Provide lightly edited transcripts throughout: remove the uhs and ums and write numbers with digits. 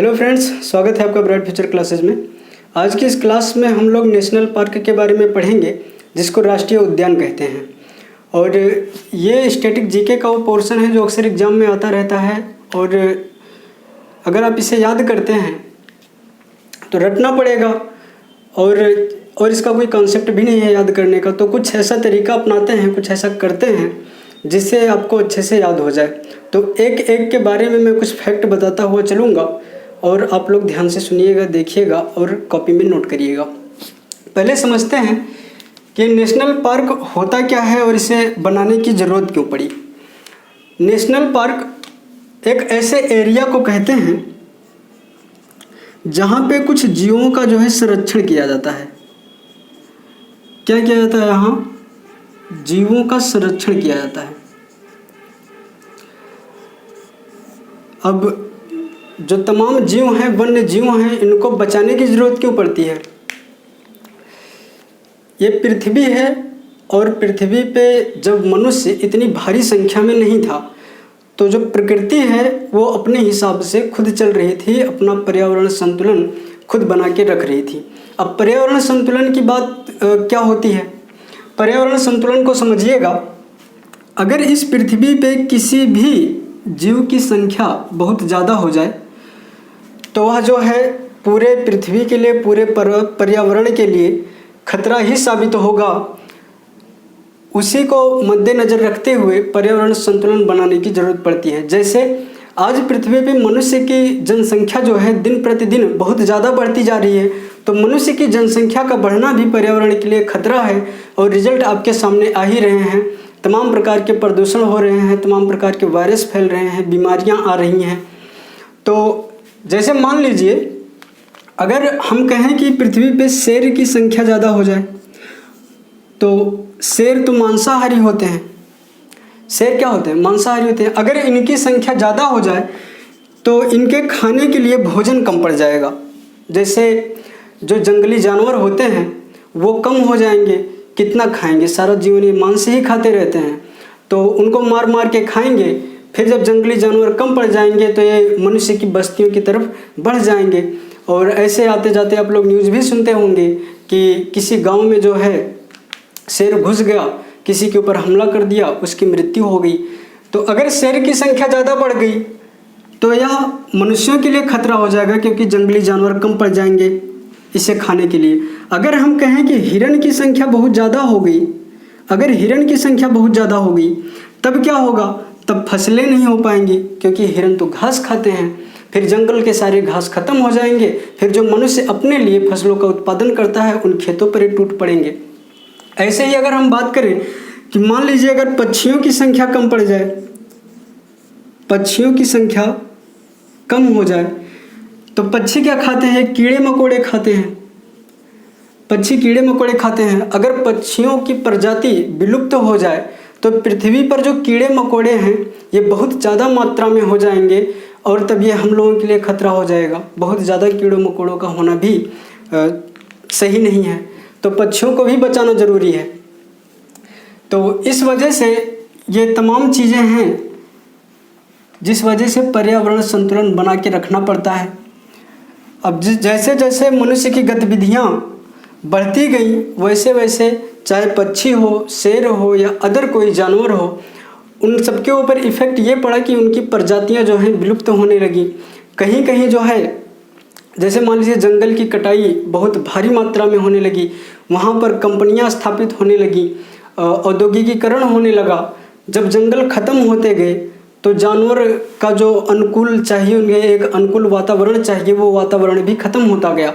Hello friends, स्वागत है आपका ब्राइट फ्यूचर क्लासेज में। आज की इस क्लास में हम लोग नेशनल पार्क के बारे में पढ़ेंगे जिसको राष्ट्रीय उद्यान कहते हैं। और ये स्टैटिक जीके का वो पोर्शन है जो अक्सर एग्जाम में आता रहता है। और अगर आप इसे याद करते हैं तो रटना पड़ेगा और इसका कोई कॉन्सेप्ट भी नहीं है याद करने का। तो कुछ ऐसा तरीका अपनाते हैं, कुछ ऐसा करते हैं जिससे आपको अच्छे से याद हो जाए। तो एक एक के बारे में मैं कुछ फैक्ट बताता हुआ चलूँगा और आप लोग ध्यान से सुनिएगा, देखिएगा और कॉपी में नोट करिएगा। पहले समझते हैं कि नेशनल पार्क होता क्या है और इसे बनाने की ज़रूरत क्यों पड़ी। नेशनल पार्क एक ऐसे एरिया को कहते हैं जहाँ पे कुछ जीवों का जो है संरक्षण किया जाता है। क्या किया जाता है? यहाँ जीवों का संरक्षण किया जाता है। अब जो तमाम जीव हैं, वन्य जीव हैं, इनको बचाने की ज़रूरत क्यों पड़ती है? ये पृथ्वी है और पृथ्वी पे जब मनुष्य इतनी भारी संख्या में नहीं था तो जो प्रकृति है वो अपने हिसाब से खुद चल रही थी, अपना पर्यावरण संतुलन खुद बना के रख रही थी। अब पर्यावरण संतुलन की बात क्या होती है? पर्यावरण संतुलन को समझिएगा। अगर इस पृथ्वी पे किसी भी जीव की संख्या बहुत ज़्यादा हो जाए तो वह जो है पूरे पृथ्वी के लिए, पूरे पर्यावरण के लिए खतरा ही साबित होगा। उसी को मद्देनज़र रखते हुए पर्यावरण संतुलन बनाने की ज़रूरत पड़ती है। जैसे आज पृथ्वी पे मनुष्य की जनसंख्या जो है दिन प्रतिदिन बहुत ज़्यादा बढ़ती जा रही है, तो मनुष्य की जनसंख्या का बढ़ना भी पर्यावरण के लिए खतरा है। और रिजल्ट आपके सामने आ ही रहे हैं। तमाम प्रकार के प्रदूषण हो रहे हैं, तमाम प्रकार के वायरस फैल रहे हैं, बीमारियां आ रही हैं। तो जैसे मान लीजिए अगर हम कहें कि पृथ्वी पे शेर की संख्या ज़्यादा हो जाए, तो शेर तो मांसाहारी होते हैं। शेर क्या होते हैं? मांसाहारी होते हैं। अगर इनकी संख्या ज़्यादा हो जाए तो इनके खाने के लिए भोजन कम पड़ जाएगा। जैसे जो जंगली जानवर होते हैं वो कम हो जाएंगे। कितना खाएंगे? सारा जीवन ये मांस ही खाते रहते हैं, तो उनको मार मार के खाएंगे। फिर जब जंगली जानवर कम पड़ जाएंगे तो ये मनुष्य की बस्तियों की तरफ बढ़ जाएंगे। और ऐसे आते जाते आप लोग न्यूज़ भी सुनते होंगे कि किसी गांव में जो है शेर घुस गया, किसी के ऊपर हमला कर दिया, उसकी मृत्यु हो गई। तो अगर शेर की संख्या ज़्यादा बढ़ गई तो यह मनुष्यों के लिए खतरा हो जाएगा, क्योंकि जंगली जानवर कम पड़ जाएंगे इसे खाने के लिए। अगर हम कहें कि हिरण की संख्या बहुत ज़्यादा हो गई, अगर हिरण की संख्या बहुत ज़्यादा हो गई तब क्या होगा? तब फसलें नहीं हो पाएंगी, क्योंकि हिरण तो घास खाते हैं। फिर जंगल के सारे घास खत्म हो जाएंगे। फिर जो मनुष्य अपने लिए फसलों का उत्पादन करता है उन खेतों पर ही टूट पड़ेंगे। ऐसे ही अगर हम बात करें कि मान लीजिए अगर पक्षियों की संख्या कम पड़ जाए, पक्षियों की संख्या कम हो जाए तो पक्षी क्या खाते हैं? कीड़े मकोड़े खाते हैं। पक्षी कीड़े मकोड़े खाते हैं। अगर पक्षियों की प्रजाति विलुप्त हो जाए तो पृथ्वी पर जो कीड़े मकोड़े हैं ये बहुत ज़्यादा मात्रा में हो जाएंगे और तब ये हम लोगों के लिए खतरा हो जाएगा। बहुत ज़्यादा कीड़ों मकोड़ों का होना भी सही नहीं है, तो पक्षियों को भी बचाना ज़रूरी है। तो इस वजह से ये तमाम चीज़ें हैं जिस वजह से पर्यावरण संतुलन बना के रखना पड़ता है। अब जैसे जैसे मनुष्य की गतिविधियाँ बढ़ती गई वैसे वैसे चाहे पक्षी हो, शेर हो या अदर कोई जानवर हो, उन सबके ऊपर इफ़ेक्ट ये पड़ा कि उनकी प्रजातियां जो हैं विलुप्त होने लगी। कहीं कहीं जो है जैसे मान लीजिए जंगल की कटाई बहुत भारी मात्रा में होने लगी, वहाँ पर कंपनियां स्थापित होने लगी, औद्योगिकीकरण होने लगा। जब जंगल ख़त्म होते गए तो जानवर का जो अनुकूल चाहिए, उन्हें एक अनुकूल वातावरण चाहिए, वो वातावरण भी ख़त्म होता गया।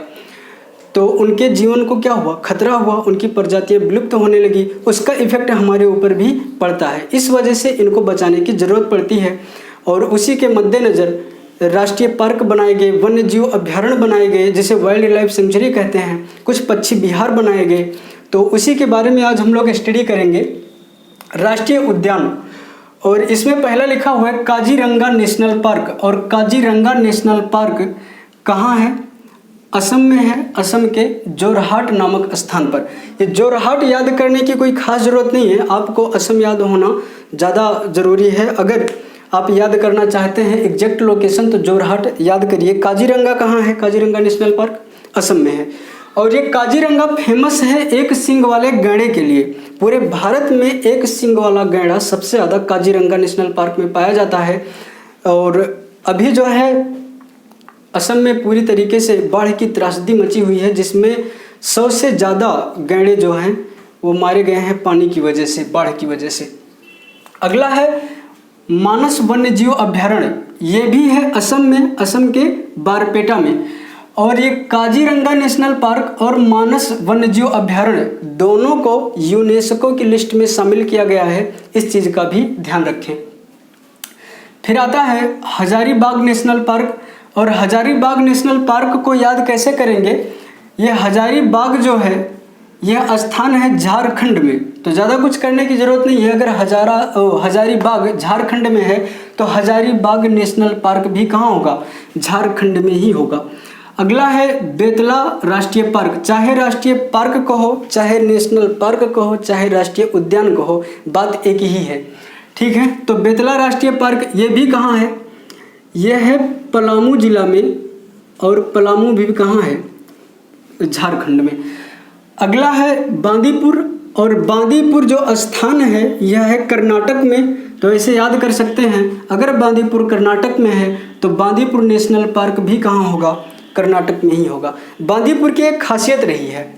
तो उनके जीवन को क्या हुआ? खतरा हुआ। उनकी प्रजातियां विलुप्त होने लगी। उसका इफेक्ट हमारे ऊपर भी पड़ता है। इस वजह से इनको बचाने की ज़रूरत पड़ती है। और उसी के मद्देनज़र राष्ट्रीय पार्क बनाए गए, वन्य जीव अभ्यारण्य बनाए गए, जिसे वाइल्ड लाइफ सेंचुरी कहते हैं। कुछ पक्षी विहार बनाए गए। तो उसी के बारे में आज हम लोग स्टडी करेंगे, राष्ट्रीय उद्यान। और इसमें पहला लिखा हुआ है काजीरंगा नेशनल पार्क। और काजीरंगा नेशनल पार्क कहाँ है? असम में है। असम के जोरहाट नामक स्थान पर। ये जोरहाट याद करने की कोई खास ज़रूरत नहीं है, आपको असम याद होना ज़्यादा ज़रूरी है। अगर आप याद करना चाहते हैं एग्जैक्ट लोकेशन तो जोरहाट याद करिए। काजीरंगा कहाँ है? काजीरंगा नेशनल पार्क असम में है। और ये काजीरंगा फेमस है एक सींग वाले गैंडे के लिए। पूरे भारत में एक सींग वाला गैंडा सबसे ज़्यादा काजीरंगा नेशनल पार्क में पाया जाता है। और अभी जो है असम में पूरी तरीके से बाढ़ की त्रासदी मची हुई है, जिसमें 100 से ज़्यादा गैंडे जो हैं वो मारे गए हैं पानी की वजह से, बाढ़ की वजह से। अगला है मानस वन्य जीव अभ्यारण्य, ये भी है असम में, असम के बारपेटा में। और ये काजीरंगा नेशनल पार्क और मानस वन्य जीव अभ्यारण्य दोनों को यूनेस्को की लिस्ट में शामिल किया गया है, इस चीज़ का भी ध्यान रखें। फिर आता है हजारीबाग नेशनल पार्क। और हजारीबाग नेशनल पार्क को याद कैसे करेंगे? ये हजारीबाग जो है यह स्थान है झारखंड में, तो ज़्यादा कुछ करने की ज़रूरत नहीं है। अगर हजारीबाग झारखंड में है तो हजारीबाग नेशनल पार्क भी कहाँ होगा? झारखंड में ही होगा। अगला है बेतला राष्ट्रीय पार्क। चाहे राष्ट्रीय पार्क कहो, चाहे नेशनल पार्क कहो, चाहे राष्ट्रीय उद्यान कहो, बात एक ही है, ठीक है। तो बेतला राष्ट्रीय पार्क ये भी कहाँ है? यह है पलामू जिला में, और पलामू भी कहाँ है? झारखंड में। अगला है बांदीपुर। और बांदीपुर जो स्थान है यह है कर्नाटक में, तो ऐसे याद कर सकते हैं। अगर बांदीपुर कर्नाटक में है तो बांदीपुर नेशनल पार्क भी कहाँ होगा? कर्नाटक में ही होगा। बांदीपुर की एक खासियत रही है,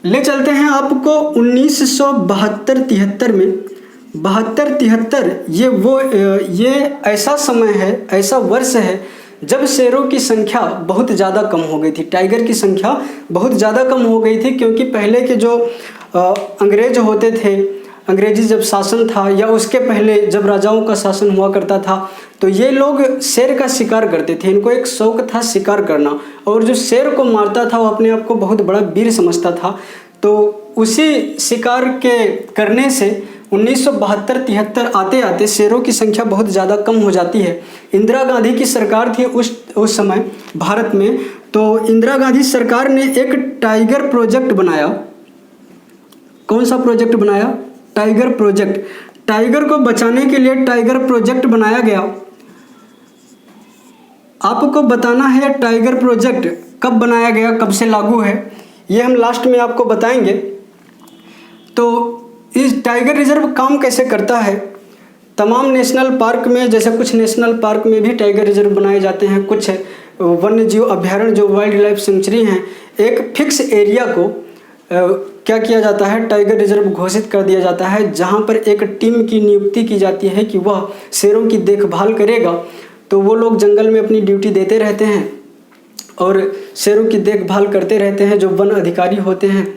ले चलते हैं आपको 1972-73 में। 72-73 ये ऐसा समय है, ऐसा वर्ष है जब शेरों की संख्या बहुत ज़्यादा कम हो गई थी, टाइगर की संख्या बहुत ज़्यादा कम हो गई थी। क्योंकि पहले के जो अंग्रेज होते थे, अंग्रेजी जब शासन था या उसके पहले जब राजाओं का शासन हुआ करता था, तो ये लोग शेर का शिकार करते थे। इनको एक शौक था शिकार करना, और जो शेर को मारता था वो अपने आप को बहुत बड़ा वीर समझता था। तो उसी शिकार के करने से 1972-73 आते आते शेरों की संख्या बहुत ज़्यादा कम हो जाती है। इंदिरा गांधी की सरकार थी उस समय भारत में, तो इंदिरा गांधी सरकार ने एक टाइगर प्रोजेक्ट बनाया। कौन सा प्रोजेक्ट बनाया? Tiger project. टाइगर को बचाने के लिए टाइगर प्रोजेक्ट बनाया गया। आपको बताना है टाइगर प्रोजेक्ट कब बनाया गया, कब से लागू है, ये हम लास्ट में आपको बताएंगे। तो इस टाइगर रिजर्व काम कैसे करता है? तमाम नेशनल पार्क में, जैसे कुछ नेशनल पार्क में भी टाइगर रिजर्व बनाए जाते हैं, कुछ वन्य जीव अभ्यारण्य जो वाइल्ड लाइफ सेंचुरी हैं, एक फिक्स एरिया को क्या किया जाता है? टाइगर रिजर्व घोषित कर दिया जाता है, जहां पर एक टीम की नियुक्ति की जाती है कि वह शेरों की देखभाल करेगा। तो वो लोग जंगल में अपनी ड्यूटी देते रहते हैं और शेरों की देखभाल करते रहते हैं जो वन अधिकारी होते हैं।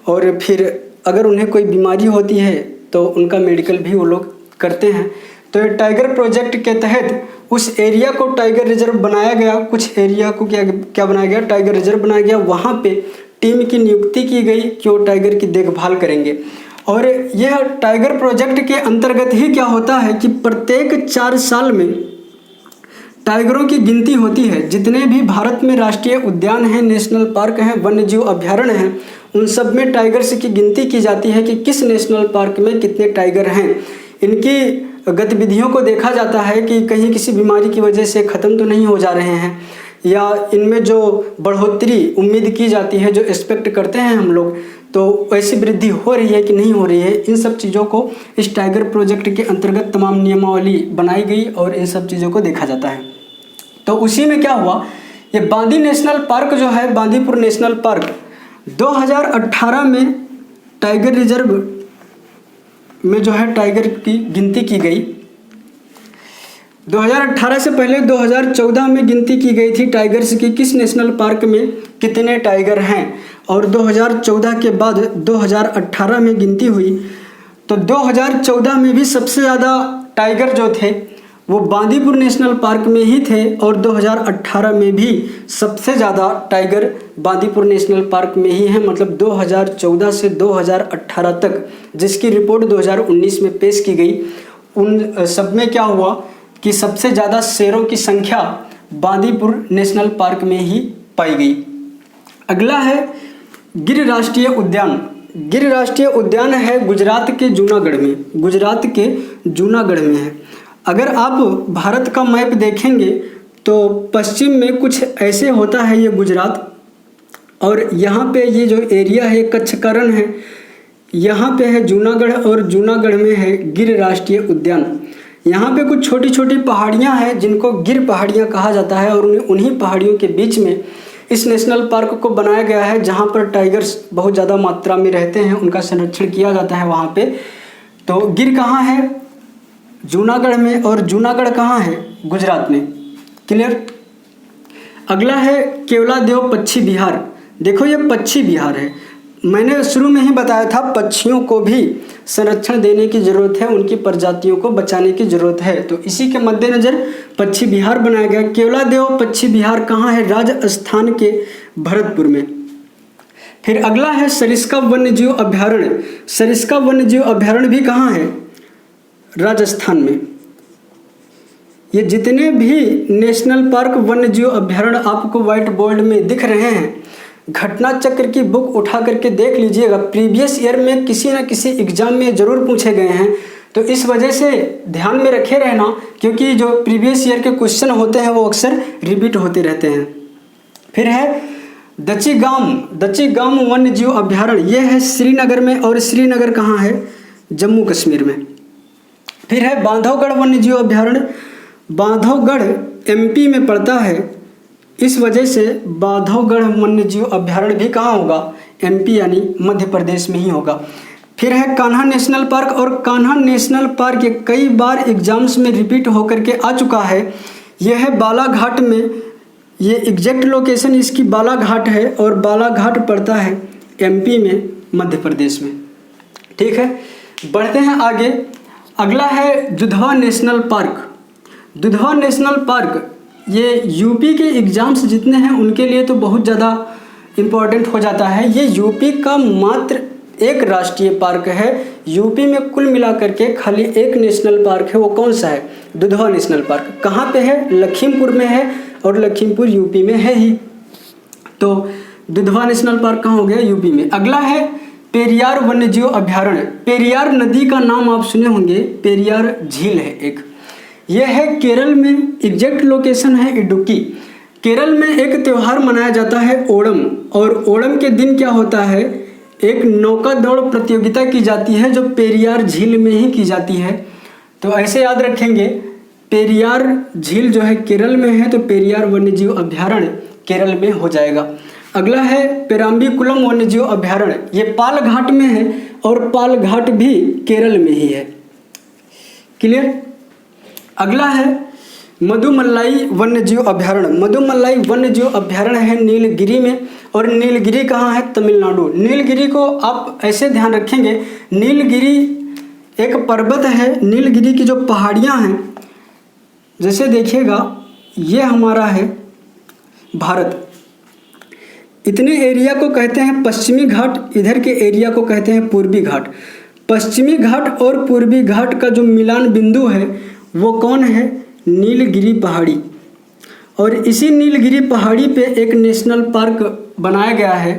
और फिर अगर उन्हें कोई बीमारी होती है तो उनका मेडिकल भी वो लोग करते हैं। तो ये टाइगर प्रोजेक्ट के तहत उस एरिया को टाइगर रिजर्व बनाया गया। कुछ एरिया को क्या बनाया गया? टाइगर रिजर्व बनाया गया। वहाँ पे टीम की नियुक्ति की गई कि वो टाइगर की देखभाल करेंगे। और यह टाइगर प्रोजेक्ट के अंतर्गत ही क्या होता है कि प्रत्येक 4 साल में टाइगरों की गिनती होती है। जितने भी भारत में राष्ट्रीय उद्यान हैं, नेशनल पार्क हैं, वन्य जीव अभ्यारण्य हैं, उन सब में टाइगर्स की गिनती की जाती है कि किस नेशनल पार्क में कितने टाइगर हैं। इनकी गतिविधियों को देखा जाता है कि कहीं किसी बीमारी की वजह से ख़त्म तो नहीं हो जा रहे हैं, या इनमें जो बढ़ोतरी उम्मीद की जाती है, जो एक्सपेक्ट करते हैं हम लोग, तो ऐसी वृद्धि हो रही है कि नहीं हो रही है। इन सब चीज़ों को इस टाइगर प्रोजेक्ट के अंतर्गत तमाम नियमावली बनाई गई और इन सब चीज़ों को देखा जाता है। तो उसी में क्या हुआ, ये बांदी नेशनल पार्क जो है, बांदीपुर नेशनल पार्क 2018 में टाइगर रिजर्व में जो है टाइगर की गिनती की गई। 2018 से पहले 2014 में गिनती की गई थी टाइगर्स की, किस नेशनल पार्क में कितने टाइगर हैं। और 2014 के बाद 2018 में गिनती हुई, तो 2014 में भी सबसे ज़्यादा टाइगर जो थे वो बांदीपुर नेशनल पार्क में ही थे, और 2018 में भी सबसे ज़्यादा टाइगर बांदीपुर नेशनल पार्क में ही है। मतलब 2014 से 2018 तक जिसकी रिपोर्ट 2019 में पेश की गई, उन सब में क्या हुआ कि सबसे ज़्यादा शेरों की संख्या बांदीपुर नेशनल पार्क में ही पाई गई। अगला है गिर राष्ट्रीय उद्यान। गिर राष्ट्रीय उद्यान है गुजरात के जूनागढ़ में, गुजरात के जूनागढ़ में है। अगर आप भारत का मैप देखेंगे तो पश्चिम में कुछ ऐसे होता है ये गुजरात, और यहाँ पे ये जो एरिया है कच्छ करण है, यहाँ पे है जूनागढ़, और जूनागढ़ में है गिर राष्ट्रीय उद्यान। यहाँ पे कुछ छोटी छोटी पहाड़ियाँ हैं जिनको गिर पहाड़ियाँ कहा जाता है, और उन्हीं पहाड़ियों के बीच में इस नेशनल पार्क को बनाया गया है, जहाँ पर टाइगर्स बहुत ज़्यादा मात्रा में रहते हैं, उनका संरक्षण किया जाता है वहाँ पे। तो गिर कहाँ है? जूनागढ़ में, और जूनागढ़ कहाँ है? गुजरात में। क्लियर? अगला है केवलादेव पक्षी विहार। देखो ये पक्षी विहार है, मैंने शुरू में ही बताया था पक्षियों को भी संरक्षण देने की ज़रूरत है, उनकी प्रजातियों को बचाने की ज़रूरत है, तो इसी के मद्देनज़र पक्षी विहार बनाया गया। केवलादेव पक्षी विहार कहाँ है? राजस्थान के भरतपुर में। फिर अगला है सरिस्का वन्यजीव अभयारण्य। सरिस्का वन्यजीव अभयारण्य भी कहाँ है? राजस्थान में। ये जितने भी नेशनल पार्क वन्यजीव अभयारण्य आपको व्हाइट बोर्ड में दिख रहे हैं, घटना चक्र की बुक उठा करके देख लीजिएगा, प्रीवियस ईयर में किसी न किसी एग्जाम में ज़रूर पूछे गए हैं, तो इस वजह से ध्यान में रखे रहना, क्योंकि जो प्रीवियस ईयर के क्वेश्चन होते हैं वो अक्सर रिपीट होते रहते हैं। फिर है दच्चीगाम वन्यजीव अभयारण्य, ये है श्रीनगर में, और श्रीनगर कहाँ है? जम्मू कश्मीर में। फिर है बांधवगढ़ वन्यजीव अभयारण्य। बांधवगढ़ एमपी में पड़ता है, इस वजह से बांधवगढ़ वन्यजीव अभयारण्य भी कहाँ होगा? एमपी यानी मध्य प्रदेश में ही होगा। फिर है कान्हा नेशनल पार्क, और कान्हा नेशनल पार्क ये कई बार एग्जाम्स में रिपीट होकर के आ चुका है। यह है बालाघाट में, ये एग्जैक्ट लोकेशन इसकी बालाघाट है, और बालाघाट पड़ता है एमपी में, मध्य प्रदेश में। ठीक है, बढ़ते हैं आगे। अगला है Dudhwa national park. Dudhwa national park ये यूपी के एग्ज़ाम्स जितने हैं उनके लिए तो बहुत ज़्यादा इम्पॉर्टेंट हो जाता है। ये यूपी का मात्र एक राष्ट्रीय पार्क है। यूपी में कुल मिलाकर के खाली एक नेशनल पार्क है, वो कौन सा है? Dudhwa national park. कहाँ पे है? लखीमपुर में है, और लखीमपुर यूपी में है ही। तो दुधवा नेशनल पार्क कहाँ हो गया? यूपी में। अगला है पेरियार वन्यजीव अभयारण्य। पेरियार नदी का नाम आप सुने होंगे, पेरियार झील है एक, यह है केरल में, एग्जैक्ट लोकेशन है इडुक्की। केरल में एक त्यौहार मनाया जाता है ओणम, और ओणम के दिन क्या होता है? एक नौका दौड़ प्रतियोगिता की जाती है जो पेरियार झील में ही की जाती है। तो ऐसे याद रखेंगे, पेरियार झील जो है केरल में है, तो पेरियार वन्यजीव अभयारण्य केरल में हो जाएगा। अगला है पेराम्बिकुलम वन्यजीव अभयारण्य, ये पालघाट में है, और पालघाट भी केरल में ही है। क्लियर? अगला है मधुमलाई वन्यजीव अभयारण्य। मधुमलाई वन्यजीव अभयारण्य है नीलगिरी में, और नीलगिरी कहाँ है? तमिलनाडु। नीलगिरी को आप ऐसे ध्यान रखेंगे, नीलगिरी एक पर्वत है। नीलगिरी की जो पहाड़ियाँ हैं, जैसे देखिएगा ये हमारा है भारत, इतने एरिया को कहते हैं पश्चिमी घाट, इधर के एरिया को कहते हैं पूर्वी घाट। पश्चिमी घाट और पूर्वी घाट का जो मिलान बिंदु है वो कौन है? नीलगिरी पहाड़ी। और इसी नीलगिरी पहाड़ी पे एक नेशनल पार्क बनाया गया है,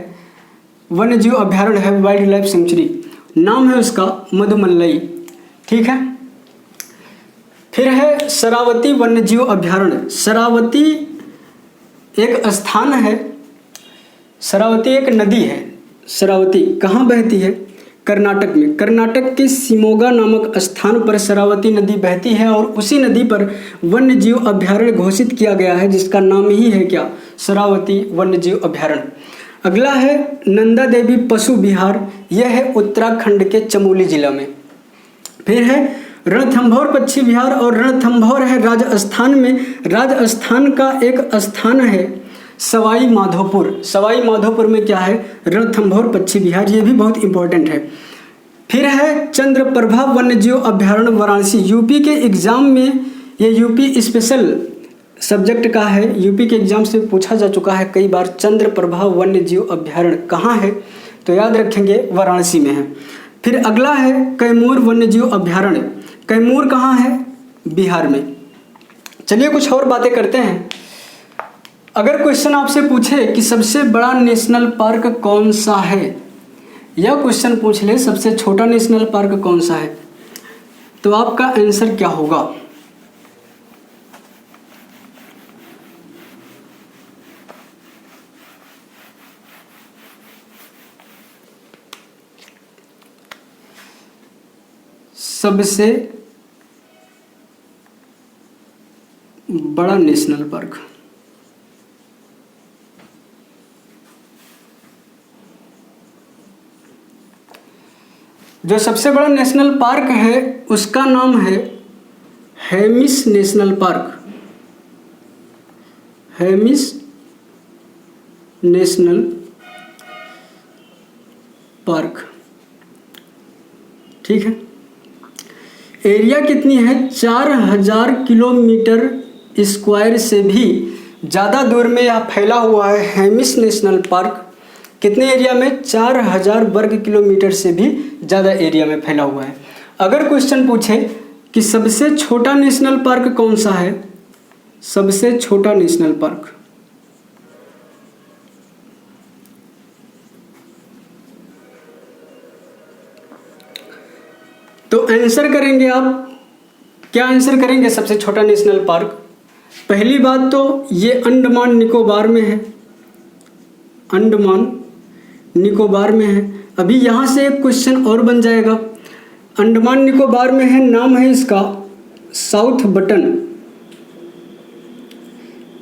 वन्यजीव अभयारण्य है, वाइल्ड लाइफ सेंचुरी, नाम है उसका मधुमलाई। ठीक है। फिर है शरावती वन्यजीव अभयारण्य। शरावती एक स्थान है, शरावती एक नदी है। शरावती कहाँ बहती है? कर्नाटक में। कर्नाटक के शिमोगा नामक स्थान पर शरावती नदी बहती है, और उसी नदी पर वन्यजीव अभयारण्य घोषित किया गया है, जिसका नाम ही है क्या? शरावती वन्यजीव अभयारण्य। अगला है नंदा देवी पशु विहार, यह है उत्तराखंड के चमोली जिला में। फिर है रणथंभौर पक्षी विहार, और रणथंभौर है राजस्थान में। राजस्थान का एक स्थान है सवाई माधोपुर। सवाई माधोपुर में क्या है? रणथंभौर पक्षी विहार, ये भी बहुत इंपॉर्टेंट है। फिर है चंद्रप्रभा वन्यजीव अभयारण्य वाराणसी। यूपी के एग्जाम में ये यूपी स्पेशल सब्जेक्ट का है, यूपी के एग्जाम से पूछा जा चुका है कई बार। चंद्रप्रभा वन्यजीव अभयारण्य कहाँ है? तो याद रखेंगे वाराणसी में है। फिर अगला है कैमूर वन्यजीव अभयारण्य। कैमूर कहाँ है? बिहार में। चलिए कुछ और बातें करते हैं। अगर क्वेश्चन आपसे पूछे कि सबसे बड़ा नेशनल पार्क कौन सा है, यह क्वेश्चन पूछ ले सबसे छोटा नेशनल पार्क कौन सा है, तो आपका आंसर क्या होगा? सबसे बड़ा नेशनल पार्क, जो सबसे बड़ा नेशनल पार्क है उसका नाम है Hemis national park. Hemis national park, ठीक है। एरिया कितनी है? 4000 किलोमीटर स्क्वायर से भी ज़्यादा दूर में यह फैला हुआ है हेमिस नेशनल पार्क। कितने एरिया में? 4000 वर्ग किलोमीटर से भी ज़्यादा एरिया में फैला हुआ है। अगर क्वेश्चन पूछे कि सबसे छोटा नेशनल पार्क कौन सा है, सबसे छोटा नेशनल पार्क, तो आंसर करेंगे आप, क्या आंसर करेंगे? सबसे छोटा नेशनल पार्क, पहली बात तो ये अंडमान निकोबार में है, अंडमान निकोबार में है। अभी यहाँ से एक क्वेश्चन और बन जाएगा, अंडमान निकोबार में है, नाम है इसका साउथ बटन।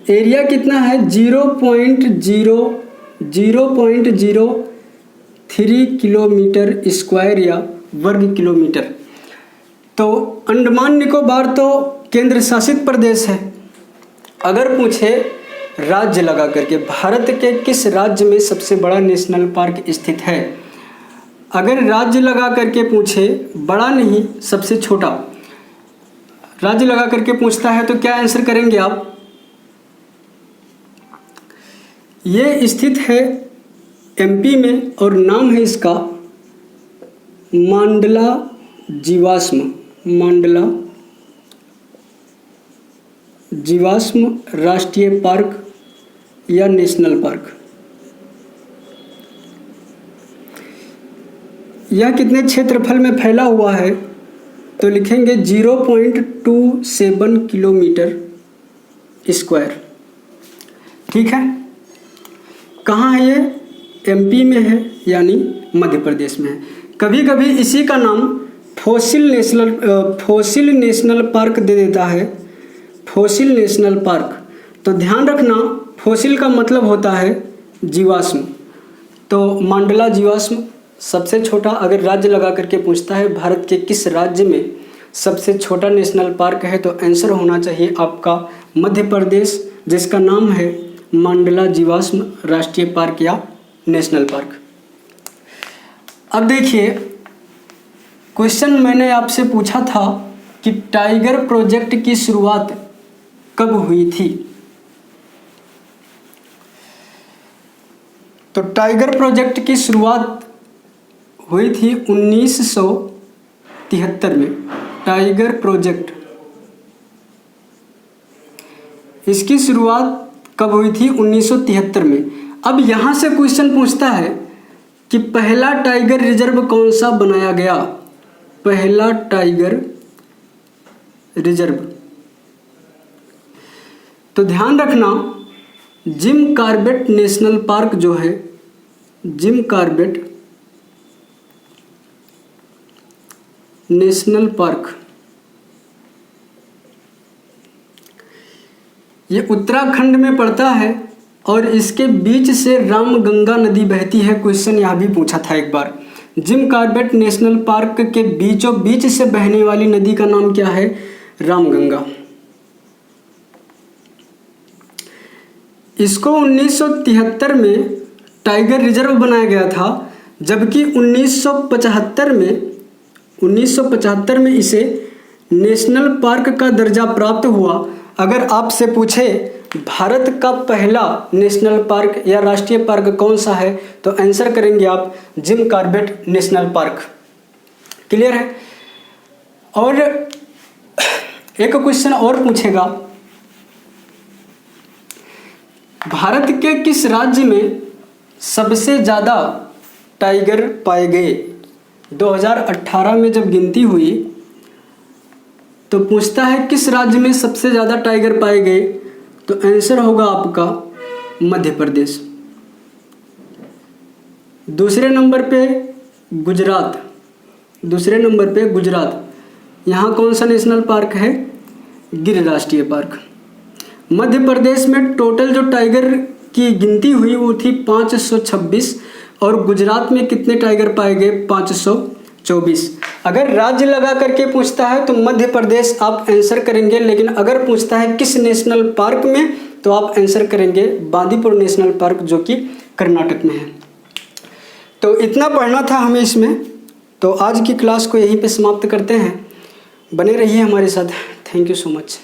एरिया कितना है? 0.03 किलोमीटर स्क्वायर या वर्ग किलोमीटर। तो अंडमान निकोबार तो केंद्र शासित प्रदेश है। अगर पूछे राज्य लगा करके, भारत के किस राज्य में सबसे बड़ा नेशनल पार्क स्थित है, अगर राज्य लगा करके पूछे, बड़ा नहीं सबसे छोटा राज्य लगा करके पूछता है, तो क्या आंसर करेंगे आप? ये स्थित है एमपी में और नाम है इसका मांडला जीवाश्म, मांडला जीवाश्म राष्ट्रीय पार्क या नेशनल पार्क। यह कितने क्षेत्रफल में फैला हुआ है, तो लिखेंगे 0.27 किलोमीटर स्क्वायर, ठीक है। कहाँ है ये? एमपी में है, यानी मध्य प्रदेश में है। कभी कभी इसी का नाम फोसिल नेशनल पार्क दे देता है, फोसिल नेशनल पार्क। तो ध्यान रखना, फोसिल का मतलब होता है जीवाश्म। तो मांडला जीवाश्म सबसे छोटा, अगर राज्य लगा करके पूछता है भारत के किस राज्य में सबसे छोटा नेशनल पार्क है, तो आंसर होना चाहिए आपका मध्य प्रदेश, जिसका नाम है मांडला जीवाश्म राष्ट्रीय पार्क या नेशनल पार्क। अब देखिए, क्वेश्चन मैंने आपसे पूछा था कि टाइगर प्रोजेक्ट की शुरुआत कब हुई थी। तो टाइगर प्रोजेक्ट की शुरुआत हुई थी 1973 में। टाइगर प्रोजेक्ट, इसकी शुरुआत कब हुई थी? 1973 में। अब यहाँ से क्वेश्चन पूछता है कि पहला टाइगर रिजर्व कौन सा बनाया गया, पहला टाइगर रिजर्व। तो ध्यान रखना, जिम कॉर्बेट नेशनल पार्क जो है, जिम कॉर्बेट नेशनल पार्क, ये उत्तराखंड में पड़ता है और इसके बीच से रामगंगा नदी बहती है। क्वेश्चन यहाँ भी पूछा था एक बार, जिम कॉर्बेट नेशनल पार्क के बीचों बीच से बहने वाली नदी का नाम क्या है? रामगंगा। इसको 1973 में टाइगर रिजर्व बनाया गया था, जबकि 1975 में इसे नेशनल पार्क का दर्जा प्राप्त हुआ। अगर आपसे पूछे भारत का पहला नेशनल पार्क या राष्ट्रीय पार्क कौन सा है, तो आंसर करेंगे आप Jim Corbett national park. Clear है? और एक क्वेश्चन और पूछेगा, भारत के किस राज्य में सबसे ज़्यादा टाइगर पाए गए? 2018 में जब गिनती हुई तो पूछता है किस राज्य में सबसे ज़्यादा टाइगर पाए गए, तो आंसर होगा आपका मध्य प्रदेश। दूसरे नंबर पे गुजरात, यहाँ कौन सा नेशनल पार्क है? गिर राष्ट्रीय पार्क। मध्य प्रदेश में टोटल जो टाइगर की गिनती हुई वो थी 526 और गुजरात में कितने टाइगर पाए गए? 524। अगर राज्य लगा करके पूछता है तो मध्य प्रदेश आप आंसर करेंगे, लेकिन अगर पूछता है किस नेशनल पार्क में तो आप आंसर करेंगे बांदीपुर नेशनल पार्क, जो कि कर्नाटक में है। तो इतना पढ़ना था हमें इसमें। तो आज की क्लास को यहीं पे समाप्त करते हैं। बने रहिए हमारे साथ। Thank you so much.